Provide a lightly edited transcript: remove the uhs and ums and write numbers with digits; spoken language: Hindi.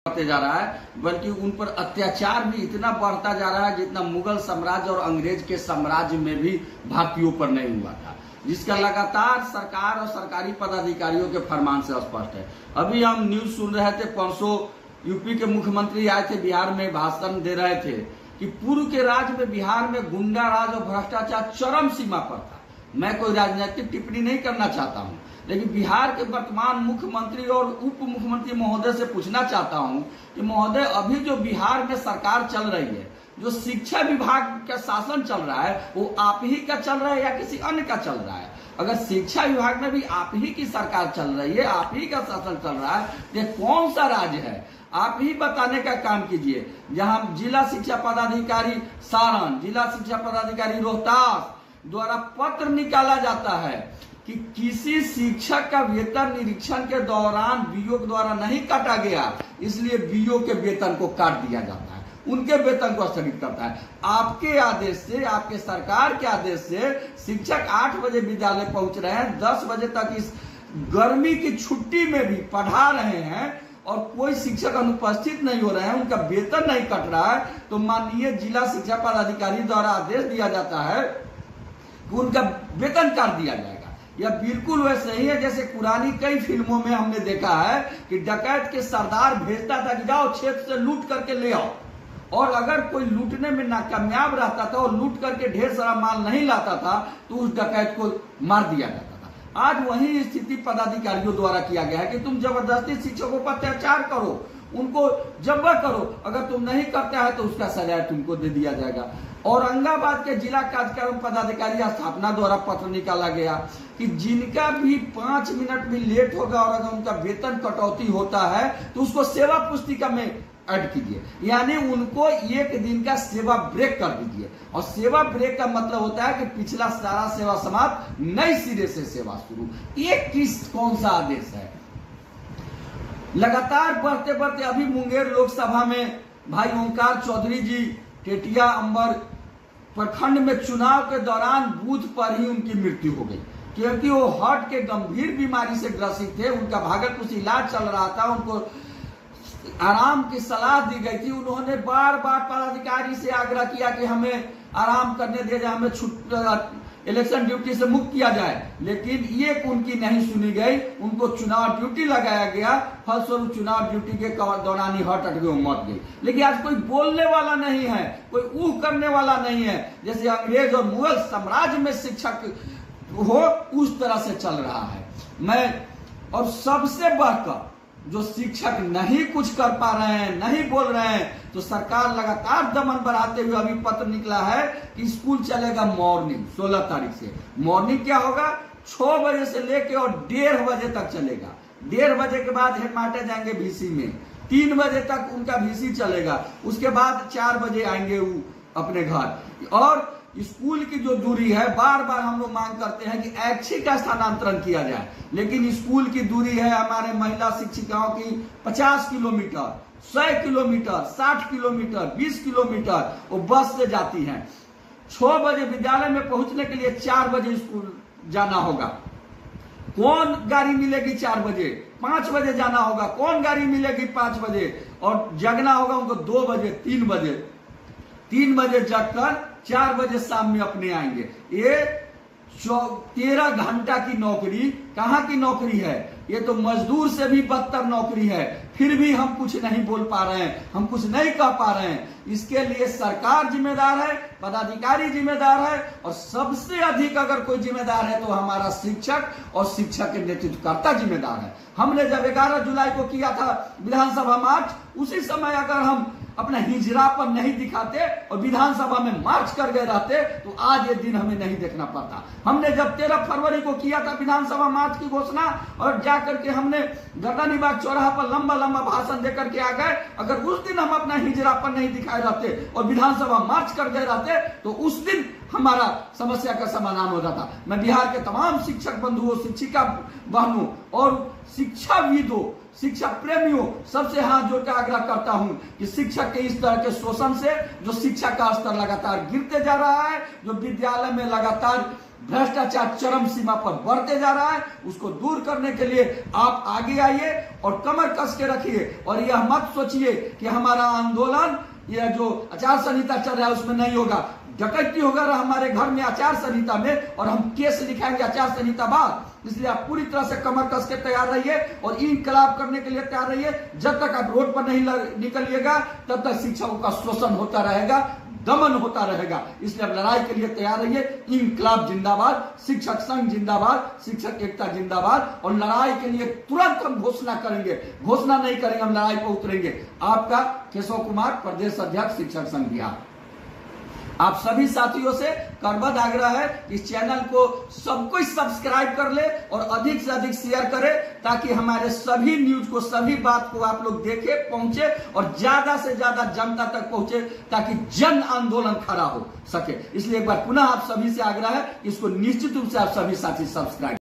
बढ़ते जा रहा है, बल्कि उन पर अत्याचार भी इतना बढ़ता जा रहा है जितना मुगल साम्राज्य और अंग्रेज के साम्राज्य में भी भारतीयों पर नहीं हुआ था, जिसका लगातार सरकार और सरकारी पदाधिकारियों के फरमान से स्पष्ट है। अभी हम न्यूज सुन रहे थे, परसों यूपी के मुख्यमंत्री आए थे बिहार में, भाषण दे रहे थे कि पूर्व के राज में बिहार में गुंडा राज और भ्रष्टाचार चरम सीमा पर था। मैं कोई राजनीतिक टिप्पणी नहीं करना चाहता हूं, लेकिन बिहार के वर्तमान मुख्यमंत्री और उप मुख्यमंत्री महोदय से पूछना चाहता हूं कि महोदय, अभी जो बिहार में सरकार चल रही है, जो शिक्षा विभाग का शासन चल रहा है, वो आप ही का चल रहा है या किसी अन्य का चल रहा है? अगर शिक्षा विभाग में भी आप ही की सरकार चल रही है, आप ही का शासन चल रहा है, ये कौन सा राज्य है? आप ही बताने का काम कीजिए। जहां जिला शिक्षा पदाधिकारी सारण, जिला शिक्षा पदाधिकारी रोहतास द्वारा पत्र निकाला जाता है कि किसी शिक्षक का वेतन निरीक्षण के दौरान बीओ द्वारा नहीं काटा गया, इसलिए बीओ के वेतन को काट दिया जाता है, उनके वेतन को स्थगित करता है। आपके आदेश से, आपके सरकार के आदेश से शिक्षक 8 बजे विद्यालय पहुंच रहे हैं, 10 बजे तक इस गर्मी की छुट्टी में भी पढ़ा रहे हैं और कोई शिक्षक अनुपस्थित नहीं हो रहे हैं, उनका वेतन नहीं कट रहा है, तो माननीय जिला शिक्षा पदाधिकारी द्वारा आदेश दिया जाता है कि उनका वेतन काट दिया जाएगा। यह बिल्कुल वैसे ही है जैसे पुरानी कई फिल्मों में हमने देखा है कि डकैत के सरदार भेजता था कि जाओ क्षेत्र से लूट करके ले आओ, और अगर कोई लूटने में नाकामयाब रहता था और लूट करके ढेर सारा माल नहीं लाता था तो उस डकैत को मार दिया जाता था। आज वही स्थिति पदाधिकारियों द्वारा किया गया है कि तुम जबरदस्ती शिक्षकों पर अत्याचार करो, उनको जबर करो, अगर तुम नहीं करता है तो उसका सजा तुमको दे दिया जाएगा। औरंगाबाद के जिला कार्यक्रम पदाधिकारी स्थापना द्वारा पत्र निकाला गया कि जिनका भी 5 मिनट भी लेट होगा और अगर उनका वेतन कटौती होता है तो उसको सेवा पुस्तिका में ऐड कीजिए, यानी उनको 1 दिन का सेवा ब्रेक कर दीजिए। और सेवा ब्रेक का मतलब होता है कि पिछला सारा सेवा समाप्त, नई सिरे से सेवा शुरू। ये कौन सा आदेश है? लगातार बढ़ते बढ़ते अभी मुंगेर लोकसभा में भाई ओंकार चौधरी जी टेटिया अंबर प्रखंड में चुनाव के दौरान बूथ पर ही उनकी मृत्यु हो गई, क्योंकि वो हार्ट के गंभीर बीमारी से ग्रसित थे। उनका भागलपुर से इलाज चल रहा था, उनको आराम की सलाह दी गई थी। उन्होंने बार बार पदाधिकारी से आग्रह किया कि हमें आराम करने दिया जाए, हमें इलेक्शन ड्यूटी से मुक्त किया जाए, लेकिन ये उनकी नहीं सुनी गई। उनको चुनाव ड्यूटी लगाया गया, फलस्वरूप चुनाव ड्यूटी के दौरान ही हार्ट अटैक में मर गई। लेकिन आज कोई बोलने वाला नहीं है, कोई ऊह करने वाला नहीं है। जैसे अंग्रेज और मुगल साम्राज्य में शिक्षक हो, उस तरह से चल रहा है। और सबसे बढ़कर जो शिक्षक नहीं कुछ कर पा रहे हैं, नहीं बोल रहे हैं, तो सरकार लगातार दमन बढ़ाते हुए अभी पत्र निकला है कि स्कूल चलेगा मॉर्निंग 16 तारीख से। मॉर्निंग क्या होगा? 6 बजे से लेके और 1:30 बजे तक चलेगा। 1:30 बजे के बाद हेडमास्टर जाएंगे भीसी में, 3 बजे तक उनका भीसी चलेगा, उसके बाद 4 बजे आएंगे वो अपने घर। और स्कूल की जो दूरी है, बार बार हम लोग मांग करते हैं कि ऐच्छिक का स्थानांतरण किया जाए, लेकिन स्कूल की दूरी है हमारे महिला शिक्षिकाओं की 50 किलोमीटर, 100 किलोमीटर, 60 किलोमीटर, 20 किलोमीटर वो बस से जाती हैं। 6 बजे विद्यालय में पहुंचने के लिए 4 बजे स्कूल जाना होगा। कौन गाड़ी मिलेगी 4 बजे? 5 बजे जाना होगा। कौन गाड़ी मिलेगी 5 बजे? और जगना होगा उनको 2 बजे, 3 बजे। 3 बजे जगकर 4 बजे शाम में अपने आएंगे। ये 13 घंटा की नौकरी कहाँ की नौकरी है? ये तो मजदूर से भी बदतर नौकरी है। फिर भी हम कुछ नहीं बोल पा रहे हैं, हम कुछ नहीं कह पा रहे हैं। इसके लिए सरकार जिम्मेदार है, पदाधिकारी जिम्मेदार है, और सबसे अधिक अगर कोई जिम्मेदार है तो हमारा शिक्षक और शिक्षक के नेतृत्वकर्ता जिम्मेदार है। हमने जब 11 जुलाई को किया था विधानसभा मार्च, उसी समय अगर हम अपना हिजरा पर नहीं दिखाते और विधानसभा में मार्च कर गए रहते तो आज ये दिन हमें नहीं देखना पड़ता। हमने जब 13 फरवरी को किया था विधानसभा मार्च की घोषणा, और जाकर के हमने गर्दनीबाग चौराहा पर लंबा लंबा भाषण देकर के आ गए, अगर उस दिन हम अपना हिजरा पर नहीं दिखाए रहते और विधानसभा मार्च कर गए रहते तो उस दिन हमारा समस्या का समाधान हो जाता। मैं बिहार के तमाम शिक्षक बंधुओं, शिक्षिका बहनों और शिक्षाविदों, शिक्षा प्रेमियों सबसे हाथ जोड़कर आग्रह करता हूं कि शिक्षक के इस तरह के शोषण से जो शिक्षा का स्तर लगातार गिरते जा रहा है, जो विद्यालय में लगातार भ्रष्टाचार चरम सीमा पर बढ़ते जा रहा है, उसको दूर करने के लिए आप आगे आइए और कमर कस के रखिए। और यह मत सोचिए कि हमारा आंदोलन यह जो आचार संहिता चल रहा है उसमें नहीं होगा। डकैती होगा हमारे घर में आचार संहिता में, और हम केस लिखाएंगे आचार संहिता बाद। इसलिए आप पूरी तरह से कमर कस के तैयार रहिए और इंकलाब करने के लिए तैयार रहिए। जब तक आप रोड पर नहीं निकलिएगा तब तक शिक्षकों का शोषण होता रहेगा, दमन होता रहेगा। इसलिए अब लड़ाई के लिए तैयार रहिए। इंकलाब जिंदाबाद, शिक्षक संघ जिंदाबाद, शिक्षक एकता जिंदाबाद। और लड़ाई के लिए तुरंत हम घोषणा करेंगे, घोषणा नहीं करेंगे, हम लड़ाई पर उतरेंगे। आपका केशव कुमार, प्रदेश अध्यक्ष शिक्षक संघ बिहार। आप सभी साथियों से करबद्ध आग्रह है कि इस चैनल को सब कोई सब्सक्राइब कर ले और अधिक से अधिक शेयर करे, ताकि हमारे सभी न्यूज को, सभी बात को आप लोग देखे, पहुंचे और ज्यादा से ज्यादा जनता तक पहुंचे, ताकि जन आंदोलन खड़ा हो सके। इसलिए एक बार पुनः आप सभी से आग्रह है, इसको निश्चित रूप से आप सभी साथी सब्सक्राइब